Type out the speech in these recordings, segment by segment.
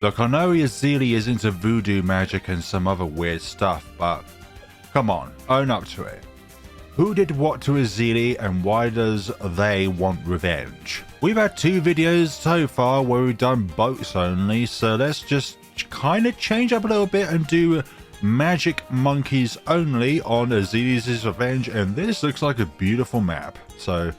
Look, I know Ezili is into voodoo magic and some other weird stuff, but come on, own up to it. Who did what to Ezili and why does they want revenge? We've had 2 videos so far where we've done boats only, so let's just kind of change up a little bit and do magic monkeys only on Ezili's revenge, and this looks like a beautiful map. So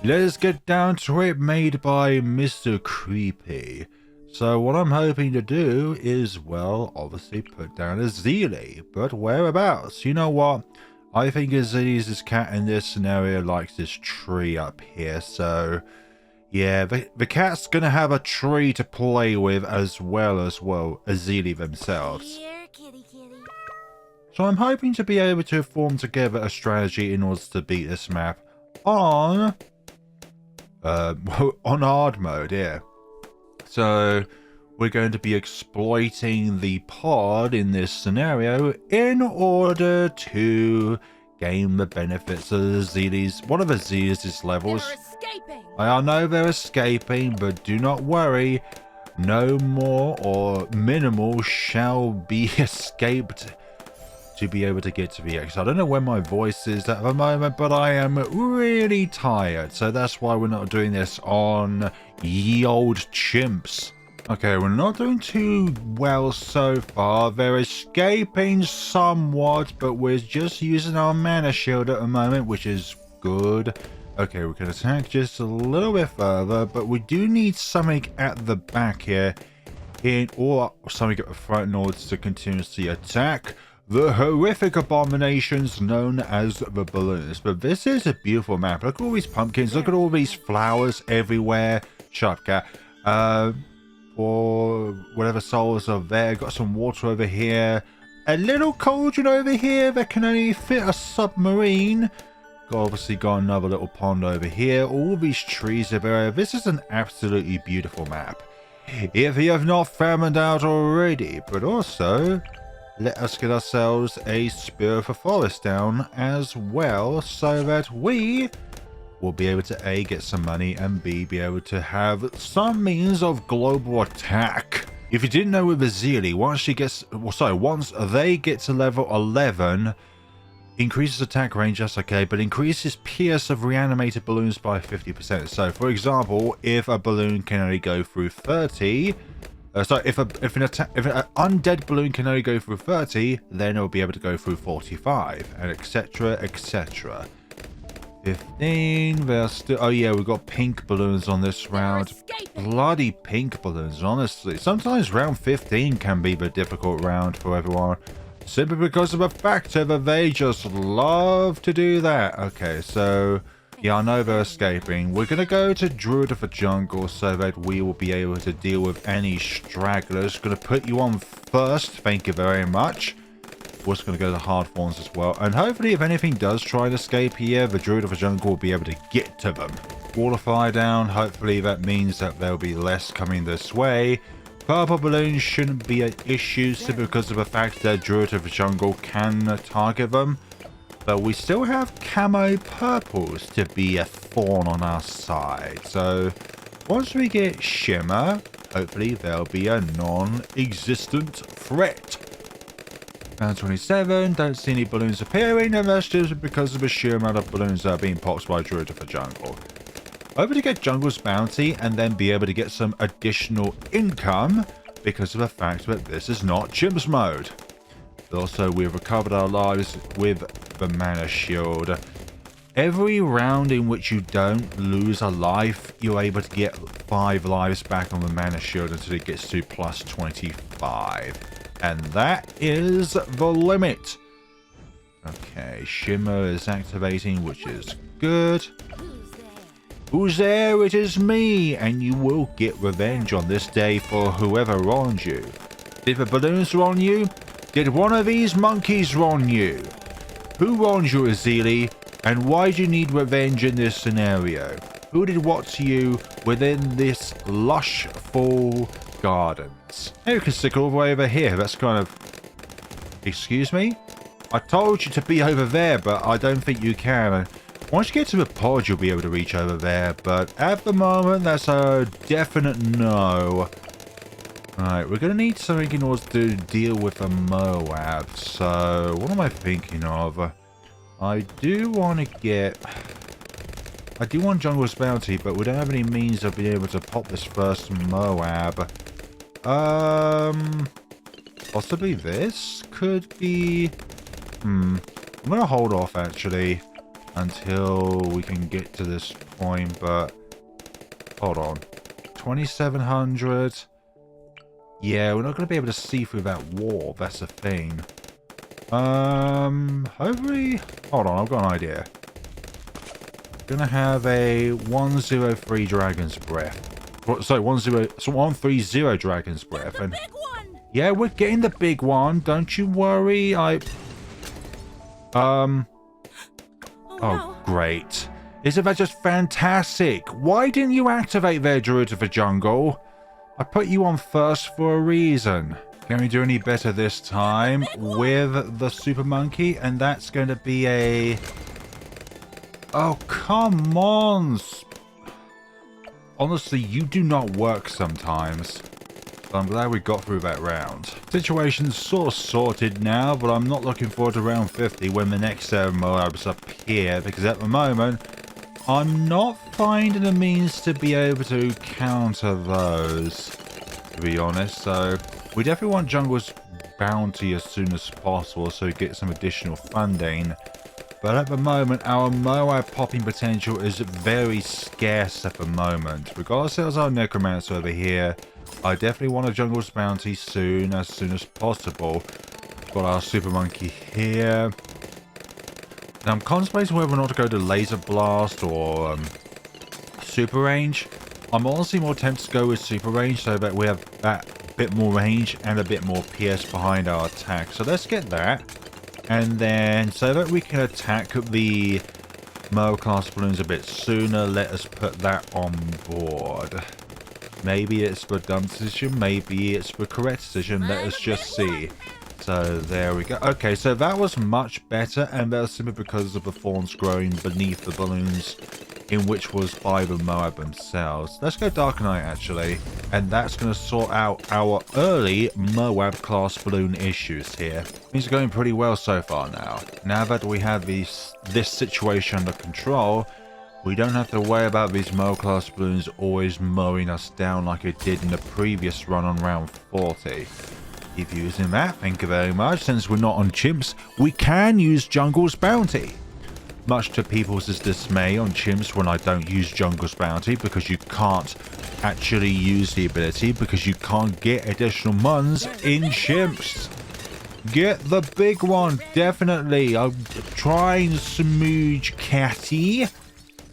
let's get down to it, made by Mr.Creepy. So what I'm hoping to do is, well, obviously put down Ezili, but whereabouts? You know what? I think Ezili's cat in this scenario likes this tree up here, so yeah, the cat's gonna have a tree to play with as well, Ezili themselves. Here, kitty, kitty. So I'm hoping to be able to form together a strategy in order to beat this map on hard mode, yeah. So we're going to be exploiting the pod in this scenario in order to gain the benefits of one of Ezili's levels. They're escaping. I know they're escaping, but do not worry. No more or minimal shall be escaped to be able to get to the exit. I don't know where my voice is at the moment, but I am really tired, so that's why we're not doing this on ye old chimps. Okay, we're not doing too well so far. They're escaping somewhat, but we're just using our mana shield at the moment, which is good. Okay, we can attack just a little bit further, but we do need something at the back here, or something at the front in order to continuously attack the horrific abominations known as the Bloons. But this is a beautiful map. Look at all these pumpkins. Look at all these flowers everywhere. Shut up, cat. Or whatever souls are there. Got some water over here. A little cauldron over here that can only fit a submarine. Obviously got another little pond over here. All these trees everywhere. This is an absolutely beautiful map, if you have not found out already. But also, let us get ourselves a Spear of the Forest down as well, so that we will be able to A, get some money, and B, be able to have some means of global attack. If you didn't know with Ezili, once they get to level 11, increases attack range, that's okay, but increases PS of reanimated balloons by 50%. So, for example, if a balloon can only go through 30, if an undead balloon can only go through 30, then it'll be able to go through 45, and etc, etc. 15, there's still, oh yeah, we've got pink balloons on this round. Bloody pink balloons, honestly. Sometimes round 15 can be the difficult round for everyone, simply because of the fact that they just love to do that. Okay, so yeah, I know they're escaping. We're gonna go to Druid of the Jungle so that we will be able to deal with any stragglers. Gonna put you on first, thank you very much. We're just going to go to the hard forms as well. And hopefully, if anything does try and escape here, the Druid of the Jungle will be able to get to them. Water fire down. Hopefully, that means that there'll be less coming this way. Purple balloons shouldn't be an issue simply because of the fact that Druid of the Jungle can target them. But we still have camo purples to be a thorn on our side. So, once we get Shimmer, hopefully, there'll be a non-existent threat. Round 27, don't see any balloons appearing, and that's just because of the sheer amount of balloons that are being popped by Druid of the Jungle. Hoping to get Jungle's Bounty and then be able to get some additional income because of the fact that this is not Chimps mode. Also, we've recovered our lives with the Mana Shield. Every round in which you don't lose a life, you're able to get 5 lives back on the Mana Shield until it gets to plus 25. And that is the limit. Okay, Shimmer is activating, which is good. Who's there? It is me, and you will get revenge on this day for whoever wronged you. Did the balloons wrong you? Did one of these monkeys wrong you? Who wronged you, Ezili? And why do you need revenge in this scenario? Who did what to you within this lush full gardens? Hey, you can stick all the way over here. That's kind of... Excuse me? I told you to be over there, but I don't think you can. Once you get to the pod, you'll be able to reach over there, but at the moment, that's a definite no. Alright, we're going to need something in order to deal with a MOAB. So, what am I thinking of? I do want Jungle's Bounty, but we don't have any means of being able to pop this first MOAB. Possibly this could be... I'm going to hold off, actually, until we can get to this point, but... Hold on. 2700... Yeah, we're not going to be able to see through that wall. That's the thing. Hopefully... Hold on, I've got an idea. Gonna have a 103 Dragon's Breath. Sorry, 130 Dragon's Breath. And yeah, we're getting the big one. Don't you worry. Oh, great. Isn't that just fantastic? Why didn't you activate there, Druid of the Jungle? I put you on first for a reason. Can we do any better this time with the Super Monkey? And that's going to be a... Oh, come on. Honestly, you do not work sometimes. But I'm glad we got through that round. Situation's sort of sorted now, but I'm not looking forward to round 50 when the next 7 MOABs appear, because at the moment, I'm not finding a means to be able to counter those, to be honest. So we definitely want Jungle's Bounty as soon as possible so we get some additional funding. But at the moment, our MOAB popping potential is very scarce at the moment. Regardless of our Necromancer over here, I definitely want a Jungle's Bounty as soon as possible. Got our Super Monkey here. Now I'm contemplating whether or not to go to Laser Blast or Super Range. I'm honestly more tempted to go with Super Range so that we have that bit more range and a bit more PS behind our attack. So let's get that. And then so that we can attack the MOAB class balloons a bit sooner, let us put that on board. Maybe it's the dumb decision, maybe it's the correct decision. Let us just see. So there we go. Okay, so that was much better, and that was simply because of the thorns growing beneath the balloons, in which was by the MOAB themselves. Let's go Dark Knight, actually, and that's going to sort out our early MOAB class balloon issues here. Things are going pretty well so far now. Now that we have this situation under control, we don't have to worry about these MOAB class balloons always mowing us down like it did in the previous run on round 40. Keep using that, thank you very much. Since we're not on chimps, we can use Jungle's Bounty. Much to people's dismay on chimps when I don't use Jungle's Bounty, because you can't actually use the ability, because you can't get additional muns in chimps. Get the big one, definitely. I'm trying smooch catty.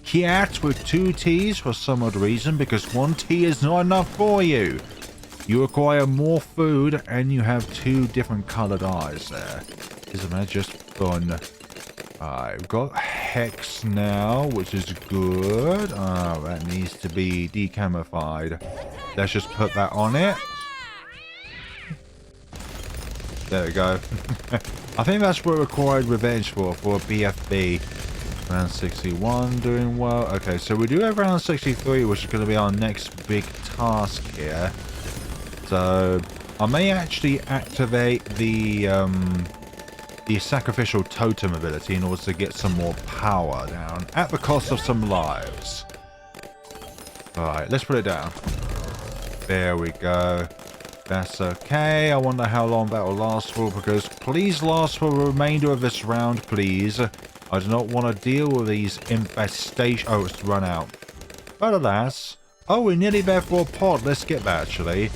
Cat with 2 T's for some odd reason, because 1 T is not enough for you. You require more food, and you have 2 different coloured eyes there. Isn't that just fun? I've got Hex now, which is good. Oh, that needs to be decamofied. Let's just put that on it. There we go. I think that's what required revenge for a BFB. Round 61 doing well. Okay, so we do have round 63, which is going to be our next big task here. So I may actually activate the sacrificial totem ability in order to get some more power down at the cost of some lives. Alright, let's put it down. There we go. That's okay. I wonder how long that will last for, because please last for the remainder of this round, please. I do not want to deal with these infestation. Oh, it's run out. But alas. Oh, we're nearly there for a pod. Let's get that, actually.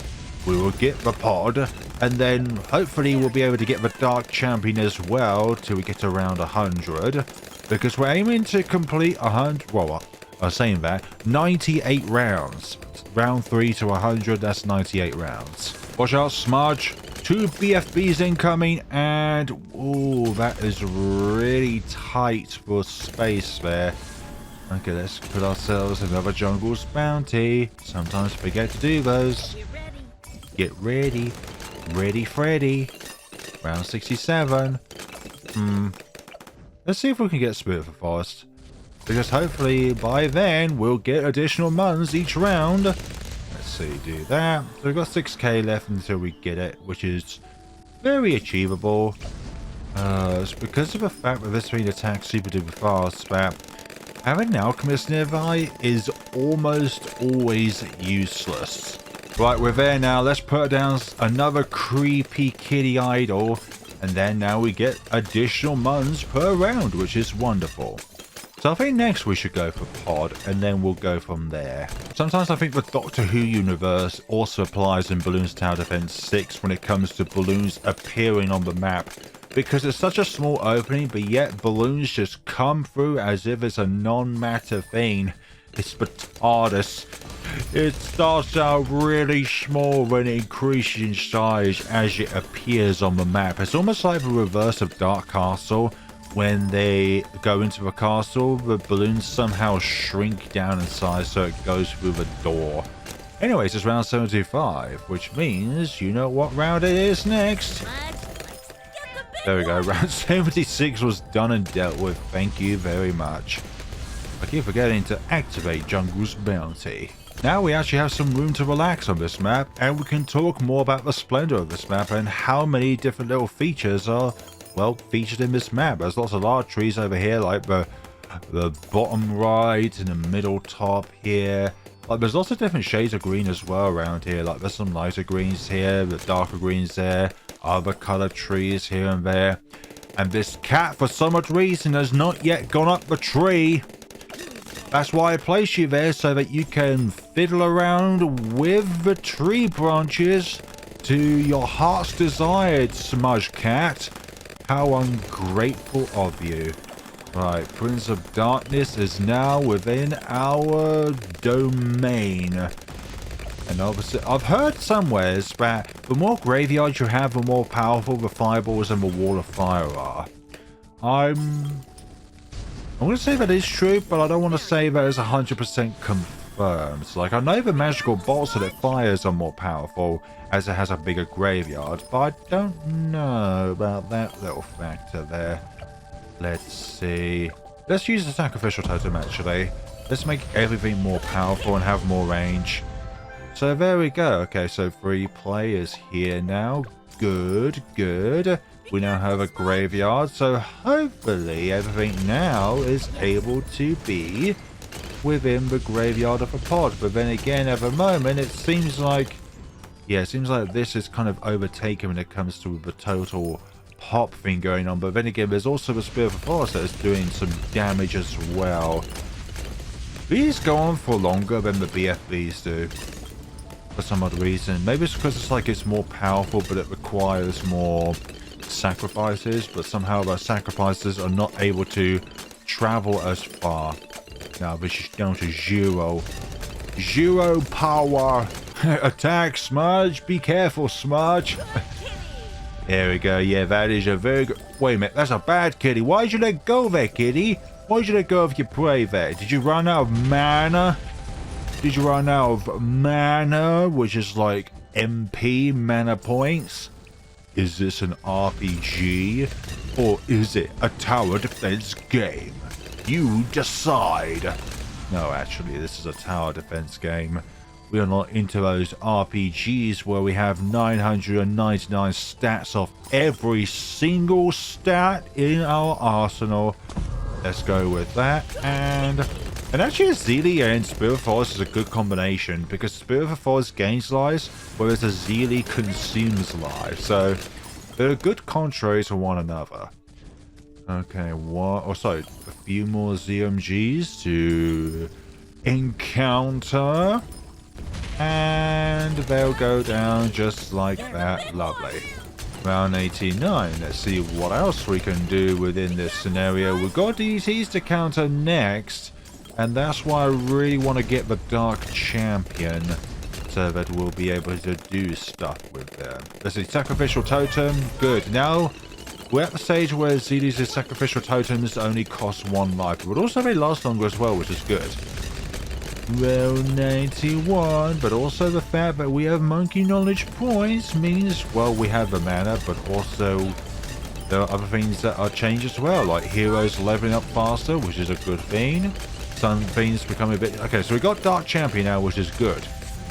We will get the pod, and then hopefully we'll be able to get the Dark Champion as well till we get around 100, because we're aiming to complete 100. Well, I was saying that 98 rounds. Round 3 to 100. That's 98 rounds. Watch out, Smudge. 2 BFBs incoming, and oh, that is really tight for space there. Okay, let's put ourselves another Jungle's Bounty. Sometimes forget to do those. Get ready. Ready, Freddy. Round 67. Let's see if we can get Spirit of the Forest. Because hopefully by then we'll get additional muns each round. Let's see, do that. So we've got 6k left until we get it, which is very achievable. It's because of the fact that this being attacked super duper fast that having an alchemist nearby is almost always useless. Right, we're there now. Let's put down another creepy kitty idol. And then now we get additional muns per round, which is wonderful. So I think next we should go for pod, and then we'll go from there. Sometimes I think the Doctor Who universe also applies in Bloons Tower Defense 6 when it comes to balloons appearing on the map. Because it's such a small opening, but yet balloons just come through as if it's a non-matter thing. It's the TARDIS. It starts out really small and it increases in size as it appears on the map. It's almost like the reverse of Dark Castle. When they go into the castle, the balloons somehow shrink down in size so it goes through the door. Anyways, it's round 75, which means you know what round it is next. There we go, round 76 was done and dealt with. Thank you very much. I keep forgetting to activate Jungle's bounty. Now we actually have some room to relax on this map, and we can talk more about the splendor of this map and how many different little features are, well, featured in this map. There's lots of large trees over here, like the bottom right and the middle top here. Like, there's lots of different shades of green as well around here. Like, there's some lighter greens here, the darker greens there, other colored trees here and there. And this cat, for some odd reason, has not yet gone up the tree. That's why I placed you there, so that you can fiddle around with the tree branches to your heart's desired, Smudge Cat. How ungrateful of you. Right, Prince of Darkness is now within our domain. And obviously, I've heard somewheres that the more graveyards you have, the more powerful the fireballs and the wall of fire are. I'm going to say that is true, but I don't want to say that is 100% confirmed. So, like, I know the magical bolts that it fires are more powerful as it has a bigger graveyard, but I don't know about that little factor there. Let's see. Let's use the sacrificial totem, actually. Let's make everything more powerful and have more range. So there we go. Okay, so 3 players here now. Good, good. We now have a graveyard, so hopefully everything now is able to be within the graveyard of a pod. But then again, at the moment, it seems like, yeah, it seems like this is kind of overtaken when it comes to the total pop thing going on. But then again, there's also the Spirit of the Forest that is doing some damage as well. These go on for longer than the BFBs do, for some odd reason. Maybe it's because it's like it's more powerful, but it requires more sacrifices, but somehow those sacrifices are not able to travel as far. Now this is down to zero power. Attack, Smudge, be careful, Smudge. There we go. Yeah, that is a very good. Wait a minute, that's a bad kitty. Why did you let go there, kitty? Why did you let go of your prey there? Did you run out of mana? Did you run out of mana, which is like MP mana points? Is this an RPG, or is it a tower defense game? You decide. No, actually, this is a tower defense game. We are not into those RPGs where we have 999 stats of every single stat in our arsenal. Let's go with that. And actually, Ezili and Spirit of the Forest is a good combination, because Spirit of the Forest gains lives, whereas Ezili consumes lives. So they're good contrary to one another. Okay, what? Oh, sorry, a few more ZMGs to encounter. And they'll go down just like that. Lovely. Round 89. Let's see what else we can do within this scenario. We've got DTs to counter next, and that's why I really want to get the Dark Champion, so that we'll be able to do stuff with them. Let's see, Sacrificial Totem. Good. Now, we're at the stage where Ezili's Sacrificial Totems only cost 1 life, but also they last longer as well, which is good. Round 91, but also the fact that we have monkey knowledge points means, well, we have the mana, but also there are other things that are changed as well, like heroes leveling up faster, which is a good thing. Some things become a bit... Okay, so we got Dark Champion now, which is good.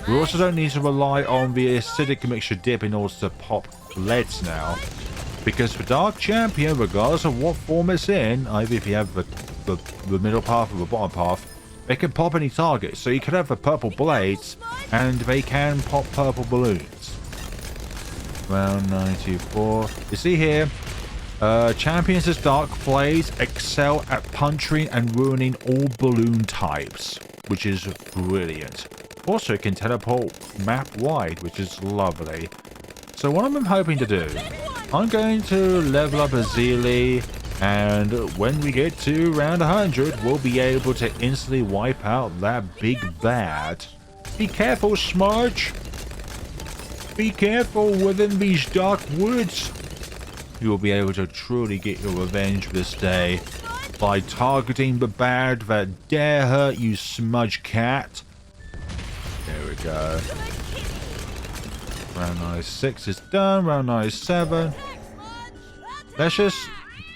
We also don't need to rely on the acidic mixture dip in order to pop leads now. Because the Dark Champion, regardless of what form it's in, either if you have the middle path or the bottom path, they can pop any target. So you could have the purple blades, and they can pop purple balloons. Round 94. You see here, champions as Dark Blades excel at puncturing and ruining all balloon types, which is brilliant. Also, it can teleport map-wide, which is lovely. So what I'm hoping to do, I'm going to level up Ezili, and when we get to round 100, we'll be able to instantly wipe out that big bad. Be careful, Smudge! Be careful within these dark woods. You will be able to truly get your revenge this day by targeting the bad that dare hurt you, Smudge Cat. There we go. Round 96 is done. Round 97. Let's just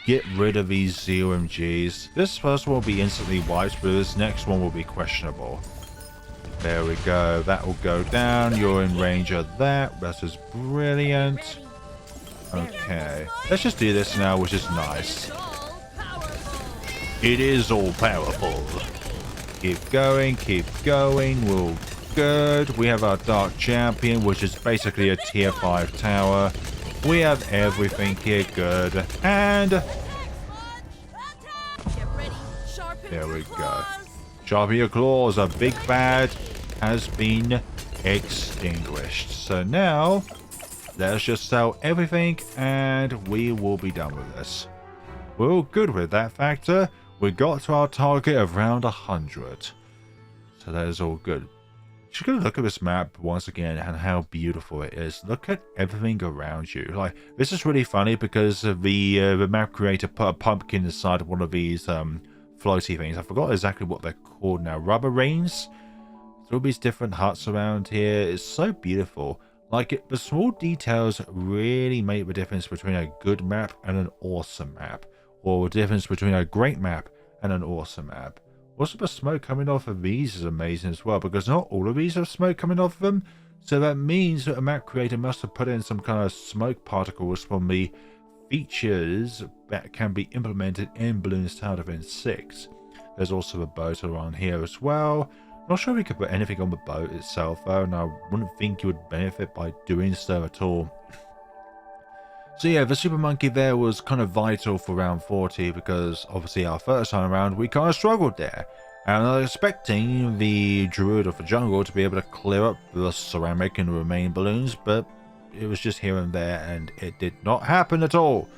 get rid of these ZMGs. This first one will be instantly wiped, but this next one will be questionable. There we go. That will go down. You're in range of that. That is brilliant. Okay. Let's just do this now, which is nice. It is all powerful. Keep going. Keep going. We'll good. We have our Dark Champion, which is basically a tier 5 tower. We have everything here. Good. And there we go. Sharpen your claws. A big bad has been extinguished. So now let's just sell everything and we will be done with this. We're all good with that factor. We got to our target of round 100. So that is all good. Just gonna look at this map once again and how beautiful it is. Look at everything around you. Like, this is really funny because the map creator put a pumpkin inside of one of these floaty things. I forgot exactly what they're called now. Rubber rings. All these different huts around here. It's so beautiful. Like, the small details really make the difference between a good map and an awesome map, or the difference between a great map and an awesome map. Also, the smoke coming off of these is amazing as well, because not all of these have smoke coming off of them. So that means that a map creator must have put in some kind of smoke particles from the features that can be implemented in Bloons Tower Defense 6. There's also a boat around here as well. Not sure if we could put anything on the boat itself though, and I wouldn't think you would benefit by doing so at all. So yeah, the Super Monkey there was kind of vital for round 40 because obviously our first time around we kind of struggled there. And I was expecting the Druid of the Jungle to be able to clear up the ceramic and the remaining balloons, but it was just here and there and it did not happen at all.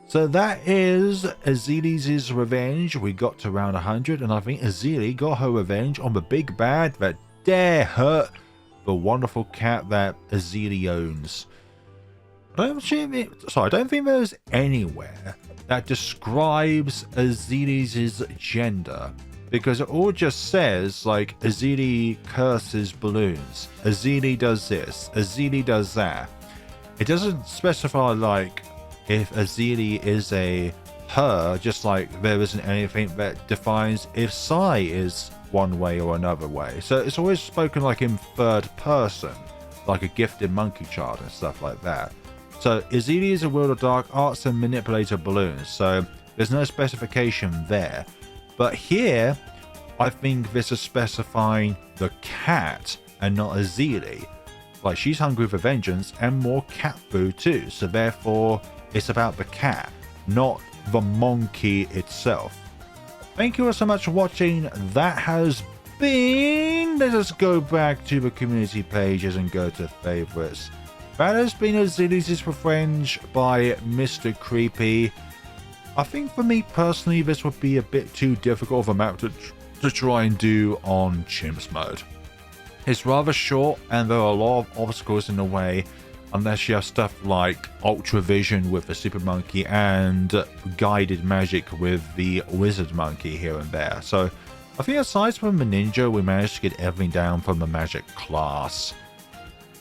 So that is Ezili's revenge. We got to round 100 and I think Ezili got her revenge on the big bad that dare hurt the wonderful cat that Ezili owns. I don't think there's anywhere that describes Ezili's gender, because it all just says like Ezili curses balloons, Ezili does this, Ezili does that. It doesn't specify like if Ezili is a her, just like there isn't anything that defines if Sai is one way or another way. So it's always spoken like in third person, like a gifted monkey child and stuff like that. So Ezili is a wielder of dark arts and manipulator balloons, so there's no specification there. But here, I think this is specifying the cat and not Ezili. Like, she's hungry for vengeance and more cat food too, so therefore it's about the cat, not the monkey itself. Thank you all so much for watching. That has been... Let us go back to the community pages and go to favorites. That has been Ezili's Revenge by Mr.Creepy. I think for me personally, this would be a bit too difficult of a map to try and do on Chimps mode. It's rather short and there are a lot of obstacles in the way, unless you have stuff like Ultra Vision with the Super Monkey and Guided Magic with the Wizard Monkey here and there. So I think aside from the Ninja, we managed to get everything down from the Magic class.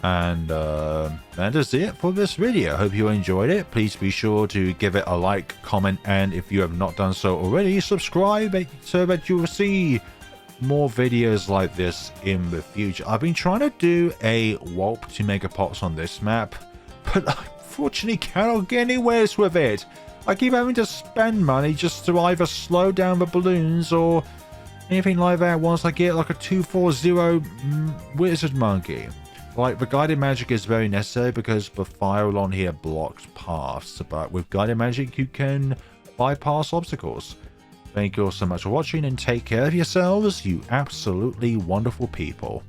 And that is it for this video. Hope you enjoyed it. Please be sure to give it a like, comment, and if you have not done so already, subscribe so that you will see more videos like this in the future. I've been trying to do a warp to Mega Pots on this map, but I unfortunately cannot get anywhere with it. I keep having to spend money just to either slow down the balloons or anything like that once I get like a 240 wizard monkey. Like, the guided magic is very necessary because the fire on here blocks paths, but with guided magic you can bypass obstacles. Thank you all so much for watching and take care of yourselves, you absolutely wonderful people.